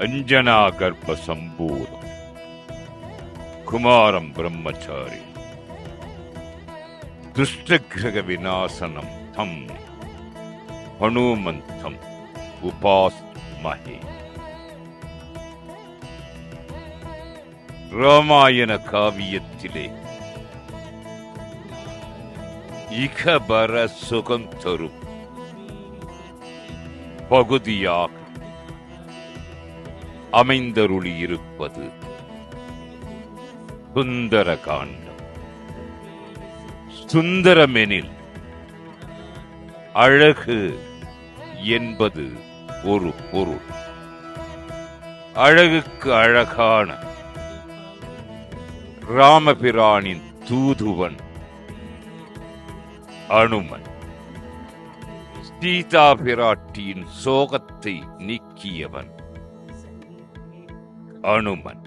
अंजना गर्भ संबूत कुमारं ब्रह्मचारी दुष्टग्रह विनाशनम तम हनुमंतम उपास्महे. ராமாயண காவியத்திலே இகபர சுகம் தரும் பகுதியாக அமைந்தருளியிருப்பது சுந்தர காண்டம். சுந்தரமெனில் அழகு என்பது ஒரு பொருள். அழகுக்கு அழகான ராமபிரானின் தூதுவன் அனுமன், சீதா பிராட்டியின் சோகத்தை நீக்கியவன் அனுமன்.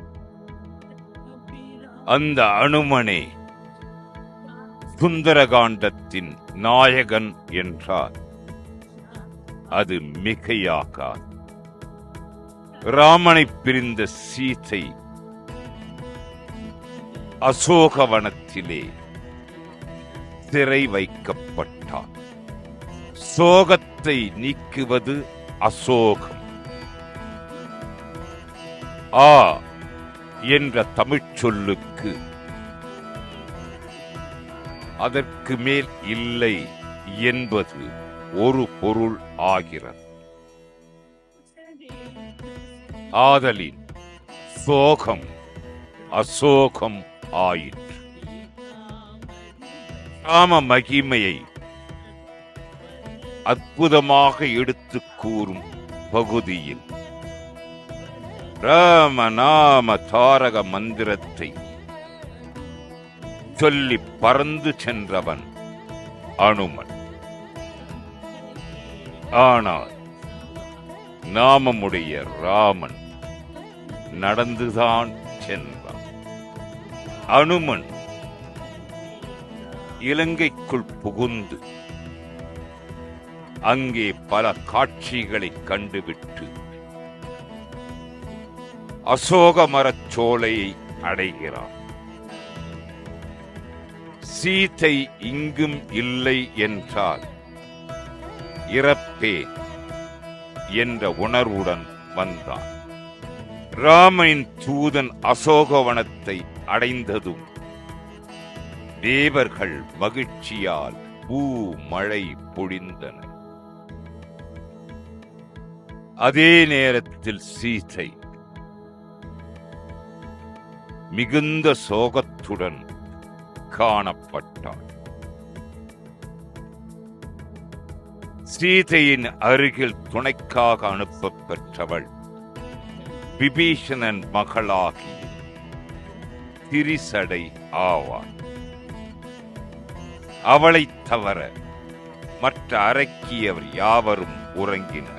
அந்த அனுமனே சுந்தரகாண்டத்தின் நாயகன் என்றார் அது மிகையாகாது. ராமனை பிரிந்த சீதை அசோகவனத்திலே சிறை வைக்கப்பட்டார். சோகத்தை நீக்குவது அசோகம். ஆ என்ற தமிழ்ச் சொல்லுக்கு அதற்கு மேல் இல்லை என்பது ஒரு பொருள் ஆகிறது. ஆதலின் சோகம் அசோகம் ஆயிற்று. ராம மகிமையை அற்புதமாக எடுத்துக் கூறும் பகுதியில் ராம நாம தாரக மந்திரத்தை சொல்லி பறந்து சென்றவன் அனுமன். ஆனால் நாமமுடைய ராமன் நடந்துதான் சென்றான். அனுமன் இலங்கைக்குள் புகுந்து அங்கே பல காட்சிகளை கண்டுவிட்டு அசோக மரச்சோலையை அடைகிறான். சீதை இங்கும் இல்லை என்றால் இறப்பே என்ற உணர்வுடன் வந்தான். ராமனின் தூதன் அசோகவனத்தை அடைந்ததும் தேவர்கள் மகிழ்ச்சியால் பூ மழை பொழிந்தனர். அதே நேரத்தில் சீதை மிகுந்த சோகத்துடன் காணப்பட்டாள். சீதையின் அருகில் துணைக்காக அனுப்பப் பெற்றவள் விபீஷணன் மகளாகிய திரிசடை ஆவாள். அவளைத் தவிர மற்ற அரக்கியவர் யாவரும் உறங்கினர்.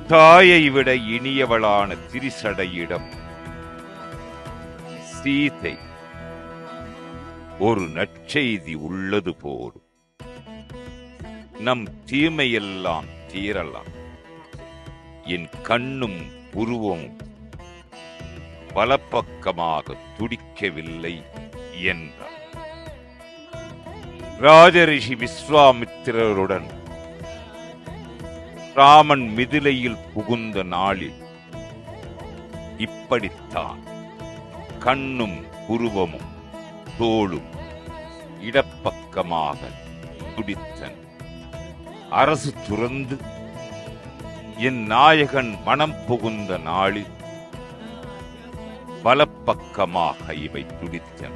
தாயை விட இனியவளான திரிசடையிடம் சீதை ஒரு நற்செய்தி உள்ளது போலும். நம் தீமையெல்லாம் தீரலாம், என் கண்ணும் உருவமும் வலப்பக்கமாக துடிக்கவில்லை என்றார். ராஜரிஷி விஸ்வாமித்திரருடன் ராமன் மிதிலையில் புகுந்த நாளில் இப்படித்தான் கண்ணும் உருவமும் தோளும் இடப்பக்கமாக துடித்தன். அரசு துறந்து என் நாயகன் மனம் புகுந்த நாளில் வலப்பக்கமாக இவை துடித்தன.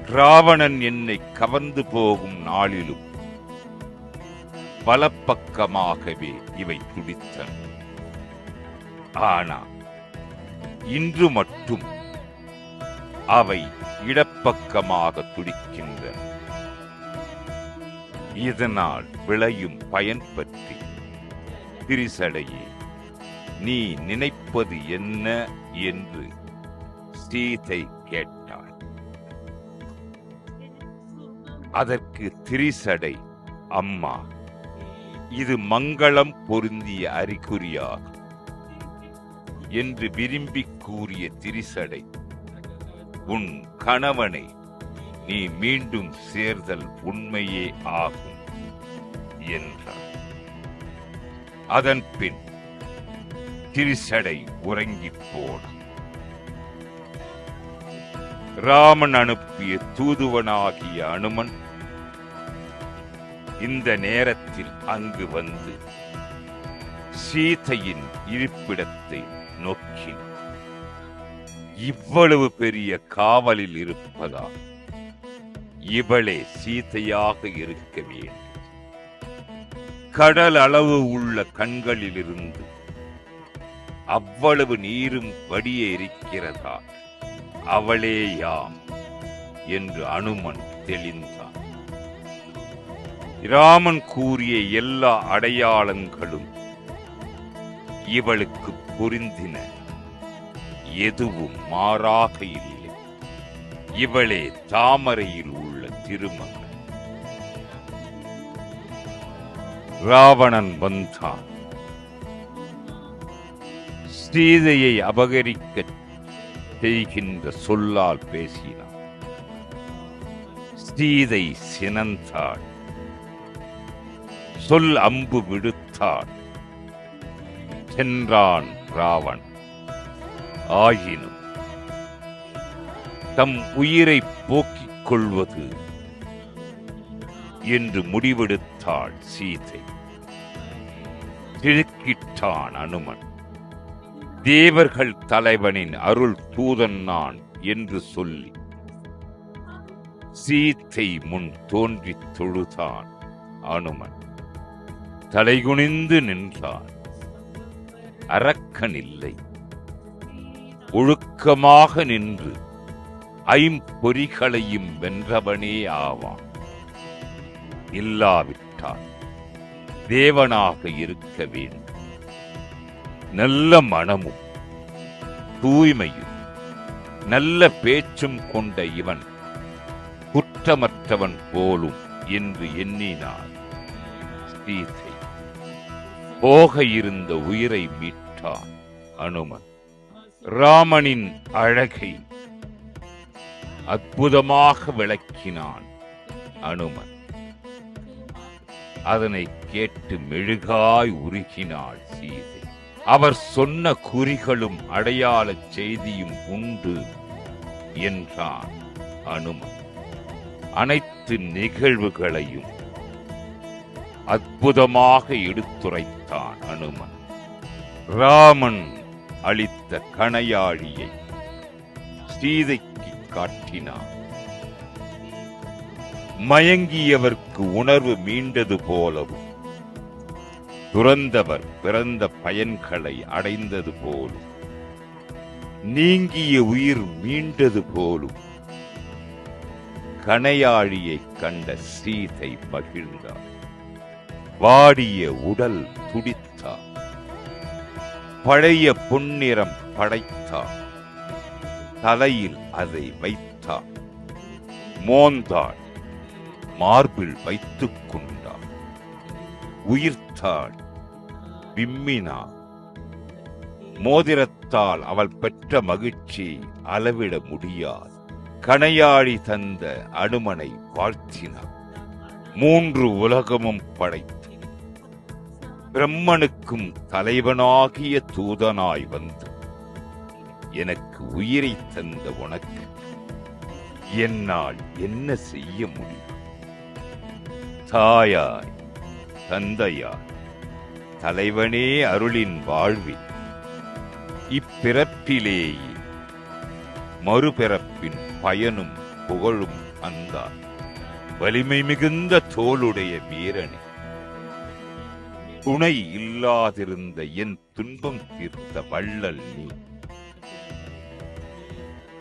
ராவணன் என்னை கவர்ந்து போகும் நாளிலும் வலப்பக்கமாகவே இவை துடித்தன. ஆனால் இன்று மட்டும் அவை இடப்பக்கமாக துடிக்கின்றன. இதனால் விளையும் பயன் பற்றி திரிசடையே நீ நினைப்பது என்ன என்று சீதை கேட்டாள். அதற்கு திரிசடை, அம்மா, இது மங்களம் பொருந்திய அறிகுறியாகும் என்று விரும்பி கூறிய திரிசடை, உன் கணவனை நீ மீண்டும் சேர்தல் உண்மையே ஆகும் என்றார். அதன் பின் திரிசடை உறங்கிப் போனான். ராமன் அனுப்பிய தூதுவனாகிய அனுமன் இந்த நேரத்தில் அங்கு வந்து சீதையின் இருப்பிடத்தை நோக்கி, இவ்வளவு பெரிய காவலில் இருப்பதா இவளே சீதையாக இருக்க வேண்டும். கடல் அளவு உள்ள கண்களிலிருந்து அவ்வளவு நீரும் வடிய இருக்கிறதா அவளே யாம் என்று அனுமன் தெளிந்தான். ராமன் கூறிய எல்லா அடையாளங்களும் இவளுக்கு பொருந்தின. எதுவும் மாறாக இல்லை. இவளே தாமரையில் உள்ள திருமகள். ராவணன் வந்தான். சீதையை அபகரிக்க செய்கின்ற சொல்லால் பேசினான். சீதை சினந்தாள். சொல் அம்பு விடுத்தாள். சென்றான் ராவன். ஆயினும் தம் உயிரை போக்கிக் கொள்வது என்று முடிவெடுத்தாள் சீதை. திடுக்கிட்டான் அனுமன். தேவர்கள் தலைவனின் அருள் தூதன் நான் என்று சொல்லி சீத்தை முன் தோன்றித் தொழுதான் அனுமன். தலைகுனிந்து நின்றான். அரக்கன் இல்லை. ஒழுக்கமாக நின்று ஐம்பொறிகளையும் வென்றவனே ஆவான். இல்லாவிட்டால் தேவனாக இருக்க வேண்டும். நல்ல மனமும் தூய்மையும் நல்ல பேச்சும் கொண்ட இவன் குற்றமற்றவன் போலும் என்று எண்ணினான் சீதை. போக இருந்த உயிரை மீட்டான் அனுமன். ராமனின் அழகை அற்புதமாக விளக்கினான் அனுமன். அதனை கேட்டு மெழுகாய் உருகினாள் சீதை. அவர் சொன்ன குறிகளும் அடையாள செய்தியும் உண்டு என்றான் அனுமன். அனைத்து நிகழ்வுகளையும் அற்புதமாக எடுத்துரைத்தான் அனுமன். ராமன் அளித்த கணையாழியை சீதைக்கு காட்டினான். மயங்கியவர்க்கு உணர்வு மீண்டது போலவும் துறந்தவர் பிறந்த பயன்களை அடைந்தது போலும் நீங்கிய உயிர் மீண்டது போலும் கணையாழியை கண்ட சீதை மகிழ்ந்தார். வாடிய உடல் துடித்தார். பழைய பொன்னிறம் படைத்தார். தலையில் அதை வைத்தார். மோந்தாள். மார்பில் வைத்துக் கொண்டார். உயிர்த்தாள். விம்மினார். மோதிரத்தால் அவள் பெற்ற மகிழ்ச்சி அளவிட முடியாது. கணையாழி தந்த அனுமனை வாழ்த்தினார். 3 உலகமும் படைத்து பிரம்மனுக்கும் தலைவனாகிய தூதனாய் வந்து எனக்கு உயிரை தந்த உனக்கு என்னால் என்ன செய்ய முடியும்? தாயாய் தந்தையாய் தலைவனே அருளின் வாழ்வில் இப்பிறப்பிலேயே மறுபிறப்பின் பயனும் புகழும் அந்தார். வலிமை மிகுந்த தோளுடைய வீரனே, துணை இல்லாதிருந்த என் துன்பம் தீர்த்த வள்ளல் நீ.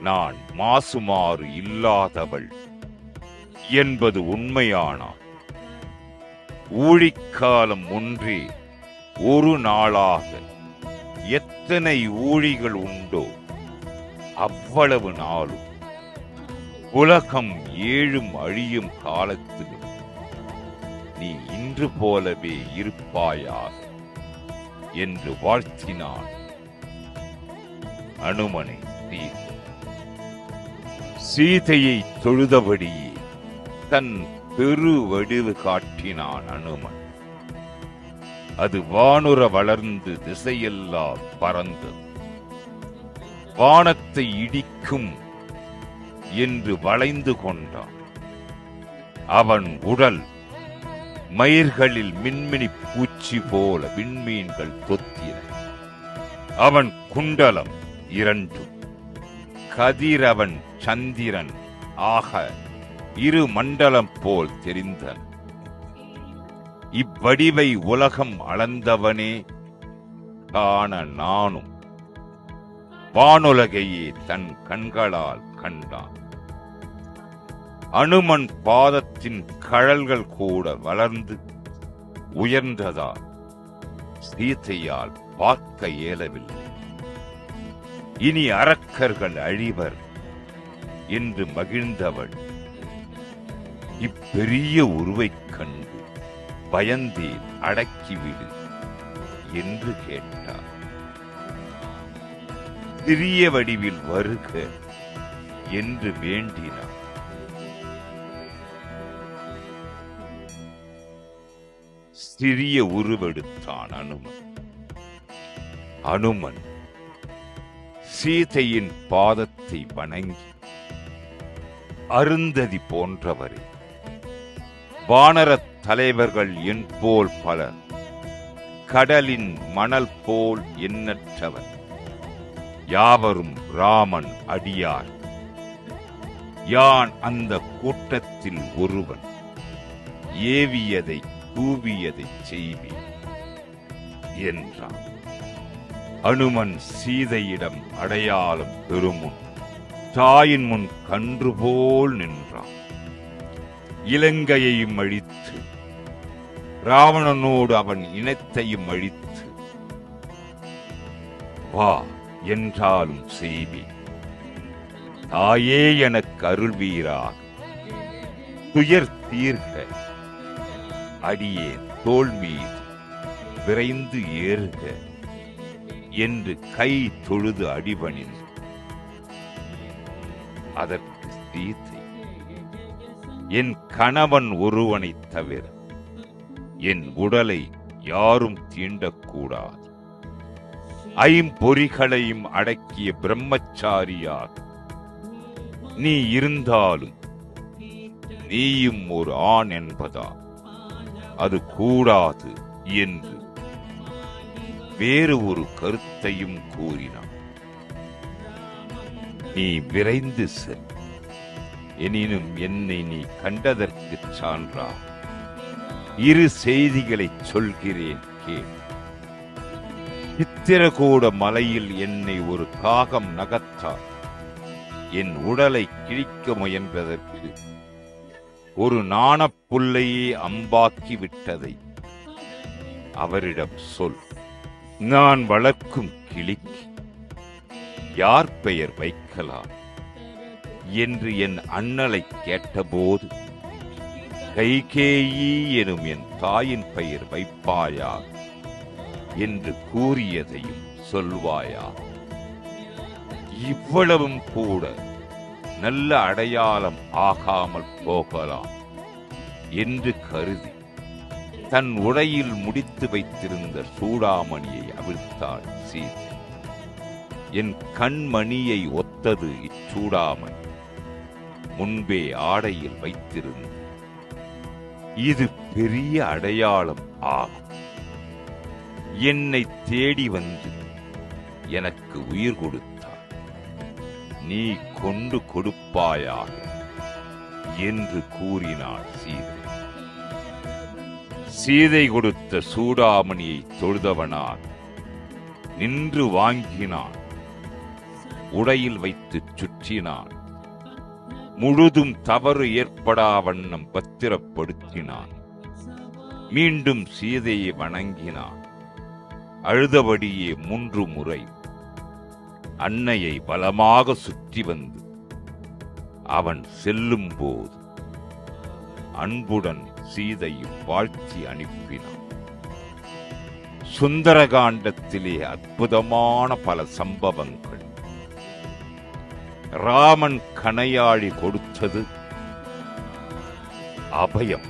நான் மாசுமாறு இல்லாதவள் என்பது உண்மையானால் ஊழிக்காலம் ஒன்றே ஒரு நாளாக எத்தனை ஊழிகள் உண்டோ அவ்வளவு நாளும் உலகம் ஏழும் அழியும் காலத்தில் நீ இன்று போலவே இருப்பாயாக என்று வாழ்த்தினான் அனுமனை சீதை. சீதையை தொழுதபடியே தன் பெரு வடிவு காட்டினான் அனுமன். அது வானுர வளர்ந்து திசையெல்லாம் பறந்தது. வானத்தை இடிக்கும் என்று வளைந்து கொண்டான். அவன் உடல் மயிர்களில் மின்மினி பூச்சி போல விண்மீன்கள் தொத்தின. அவன் குண்டலம் இரண்டும் கதிரவன் சந்திரன் ஆக இரு மண்டலம் போல் தெரிந்தன. இவ்வடிவை உலகம் அளந்தவனே காண நானும் வானுலகையே தன் கண்களால் கண்டான். அனுமன் பாதத்தின் கழல்கள் கூட வளர்ந்து உயர்ந்ததால் சீதையால் பார்க்க இயலவில்லை. இனி அரக்கர்கள் அழிவர் என்று மகிழ்ந்தவள் இப்பெரிய உருவைக் கண்டு பயந்தேன், அடக்கிவிடு என்று கேட்டார். சிறிய வடிவில் வருக என்று வேண்டினார். சிறிய உருவெடுத்தான் அனுமன். அனுமன் சீதையின் பாதத்தை வணங்கி, அருந்ததி போன்றவரே, வானரத் தலைவர்கள் என் போல் பலர், கடலின் மணல் போல் எண்ணற்றவர், யாவரும் ராமன் அடியார். யான் அந்த கூட்டத்தில் ஒருவன். ஏவியதை கூவியதை செய்வேன் என்றான். அனுமன் சீதையிடம் அடையாளம் பெறுமுன் தாயின் முன் கன்று போல் நின்றான். இலங்கையையும் அழித்து ராவணனோடு அவன் இனத்தையும் அழித்து வா என்றாலும் செய்வேன். தாயே எனக்கு அருள்வீராக, துயர் தீர்க்க அடியே தோள் மீது விரைந்து ஏறுக என்று கை தொழுது அடிபணிந்து, அதற்கு சீதை, என் கணவன் ஒருவனைத் தவிர என் உடலை யாரும் தீண்டக்கூடாது. ஐம்பொறிகளையும் அடக்கிய பிரம்மச்சாரியாக நீ இருந்தாலும் நீயும் ஒரு ஆண் என்பதா அது கூடாது என்று வேறு ஒரு கருத்தையும் கூறினான். நீ விரைந்து செல், எனினும் என்னை நீ கண்டதற்கு சான்றா இரு செய்திகளை சொல்கிறேன் கேள். சித்திரகூட மலையில் என்னை ஒரு காகம் நகத்தால் என் உடலை கிழிக்க முயன்றதற்கு ஒரு நாணப்புல்லையே அம்பாக்கி விட்டதை அவரிடம் சொல். நான் வளர்க்கும் கிளிக்கு யார் பெயர் வைக்கலாம் என்று என் அண்ணலை கேட்டபோது, கைகேயி எனும் என் தாயின் பெயர் வைப்பாயா என்று கூறியதையும் சொல்வாயா? இவ்வளவும் கூட நல்ல அடையாளம் ஆகாமல் போகலாம் என்று கருதி தன் உடையில் முடித்து வைத்திருந்த சூடாமணியை அவிழ்த்தாள் சீதை. என் கண்மணியை ஒத்தது இச்சூடாமணி, முன்பே ஆடையில் வைத்திருந்து. இது பெரிய அடையாளம் ஆகும். என்னை தேடி வந்து எனக்கு உயிர் கொடுத்தார். நீ கொண்டு கொடுப்பாயாக என்று கூறினாள் சீதை. சீதை கொடுத்த சூடாமணியை தொழுதவனார் நின்று வாங்கினான். உடையில் வைத்து சுற்றினான். முழுதும் தவறு ஏற்படா வண்ணம் பத்திரப்படுத்தினான். மீண்டும் சீதையை வணங்கினான். அழுதபடியே 3 முறை அன்னையை பலமாக சுற்றி வந்து அவன் செல்லும்போது அன்புடன் சீதையை வாழ்த்தி அனுப்பினான். சுந்தரகாண்டத்திலே அற்புதமான பல சம்பவங்கள். ராமன் கணையாழி கொடுத்தது அபயம்,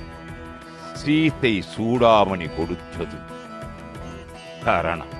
சீதை சூடாமணி கொடுத்தது கரணம்.